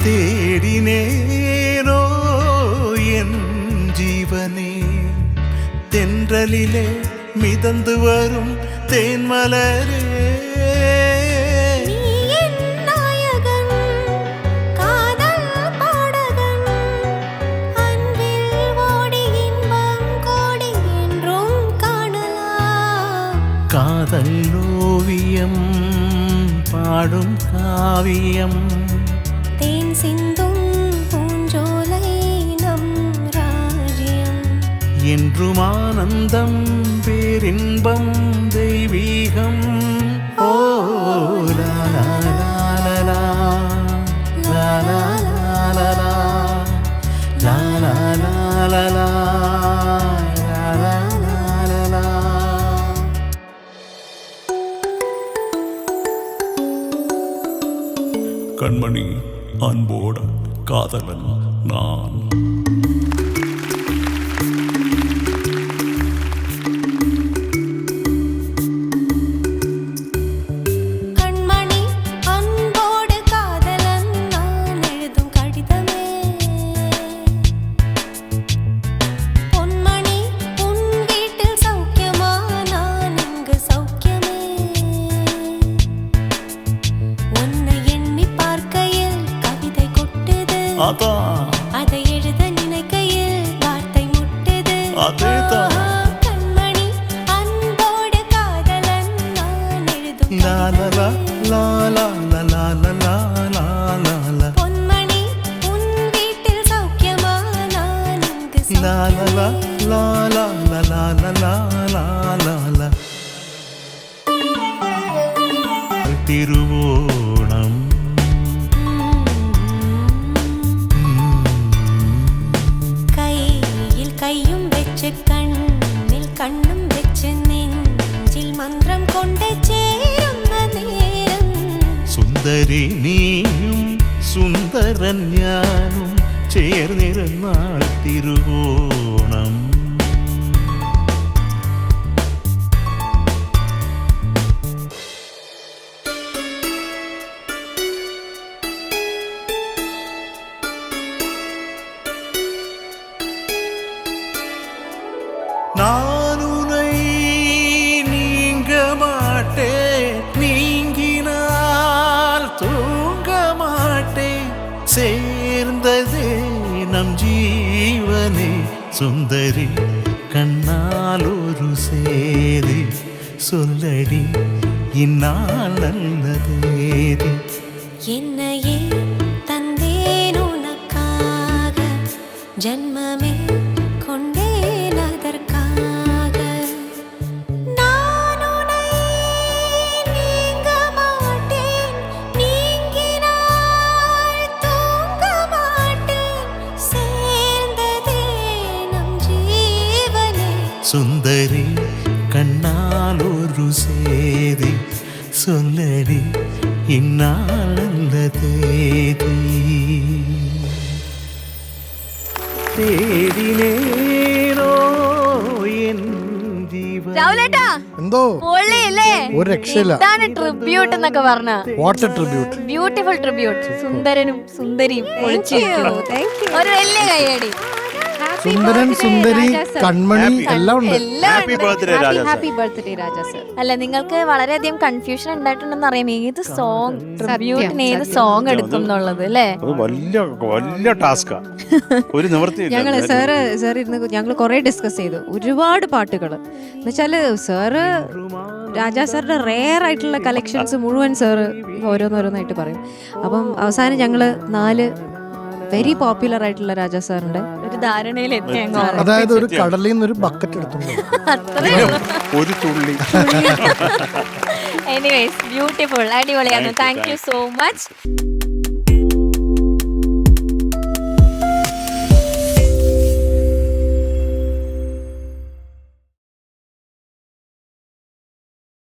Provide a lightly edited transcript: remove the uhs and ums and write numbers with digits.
தேடினேனோ என் ஜீவனே தென்றலிலே மிதந்து வரும் தேன்மலரே காதல் ஓவியம் பாடும் காவியம் தேன் சிந்தும் பூஞ்சோலை நம் ராஜ்யம் என்றும் ஆனந்தம் பேரின்பம் தெய்வீகம் ஓ லா லா லா லா லா லா லா லா லா லா லா லா கண்மணி அன்போட காதலன் நான். கண்மணி அன்போடு காதலன் நான் எழுதும் கடிதமே பொன்மணி உன் வீட்டில் சௌக்கியமா நான் இங்கு சௌக்கியமே உன்னை எண்ணி பார்க்கையில் கவிதை கொட்டுது அதை எழுத நினைக்கையில் வார்த்தை முட்டுது கண்மணி அன்போடு காதலன் நான் எழுதும் பொன்மணி உன் வீட்டில் சௌக்கியமா நான் இங்கு திருவோணம் கையில் கையும் வெச்சு கண்ணில் கண்ணும் வெச்சு நெஞ்சில் மந்திரம் கொண்டு சேரும் நேரம் സുന്ദരി നീയും സുന്ദരൻ ഞാനും ചേർന്നിരുന്നാൾ തിരുവോണം நான் உன்னை நீங்க மாட்டேன் நீங்கினால் தூங்க மாட்டேன் சேர்ந்ததே நம் ஜீவனே சுந்தரி கண்ணால் ஒரு சேதி சொல்லடி இந்நாள் நல்லதேதி என்னையே தந்தேன் உனக்காக ஜன்மமே கொண்டேன் அதற்காக நான் உன்னை நீங்க மாட்டேன் நீங்கினால் தூங்க மாட்டேன் சேர்ந்ததே நம் ஜீவனே சுந்தரி கண்ணால் ஒரு சேதி சொல்லடி இந்நாள் நல்லதேதி തേടിനേനോ എൻ ജീവൻ രാവിലേട്ടാ എന്തോ പൊള്ളിയില്ലേ ഒരു രക്ഷയില്ല. ഇതാണ് ട്രിബ്യൂട്ട് എന്നൊക്കെ പറഞ്ഞ വാട്ടർ ട്രിബ്യൂട്ട് ബ്യൂട്ടിഫുൾ ട്രിബ്യൂട്ട് സുന്ദരനും സുന്ദരിയും പൊളിച്ചിരിക്കുന്നു. ഒരു വലിയ കൈയടി. സുന്ദരൻ സുന്ദരി കൺമണി എല്ലാം ഉണ്ട്. Happy birthday Raja sir. അല്ല നിങ്ങൾക്ക് വളരെയധികം കൺഫ്യൂഷൻ ഉണ്ടായിട്ടുണ്ടെന്ന് അറിയാം ഏത് സോങ് ട്രിബ്യൂട്ടിന് ഏത് സോങ് എടുക്കും എന്നുള്ളത് അല്ലേ? വലിയ ടാസ്കാ. ഒരു നിവൃത്തിയില്ല. ഞങ്ങള് സാറ് ഇരുന്ന് ഞങ്ങൾ കുറെ ഡിസ്കസ് ചെയ്തു ഒരുപാട് പാട്ടുകൾ എന്നുവെച്ചാല് സാറ് രാജാ സാറിന്റെ റെയർ ആയിട്ടുള്ള കളക്ഷൻസ് മുഴുവൻ സാറ് ഓരോന്നോരോന്നായിട്ട് പറയും. അപ്പം അവസാനം ഞങ്ങള് 4 വെരി പോപ്പുലർ ആയിട്ടുള്ള രാജാ സാറിന്റെ ഒരു ധാരണയിൽ എത്തി. അതായത് ഒരു കടലിൽ നിന്ന് ഒരു ബക്കറ്റ് എടുത്തു ഒരു തുള്ളി. എനിവേസ് ബ്യൂട്ടിഫുൾ അടിപൊളിയാണ്. Thank you so much.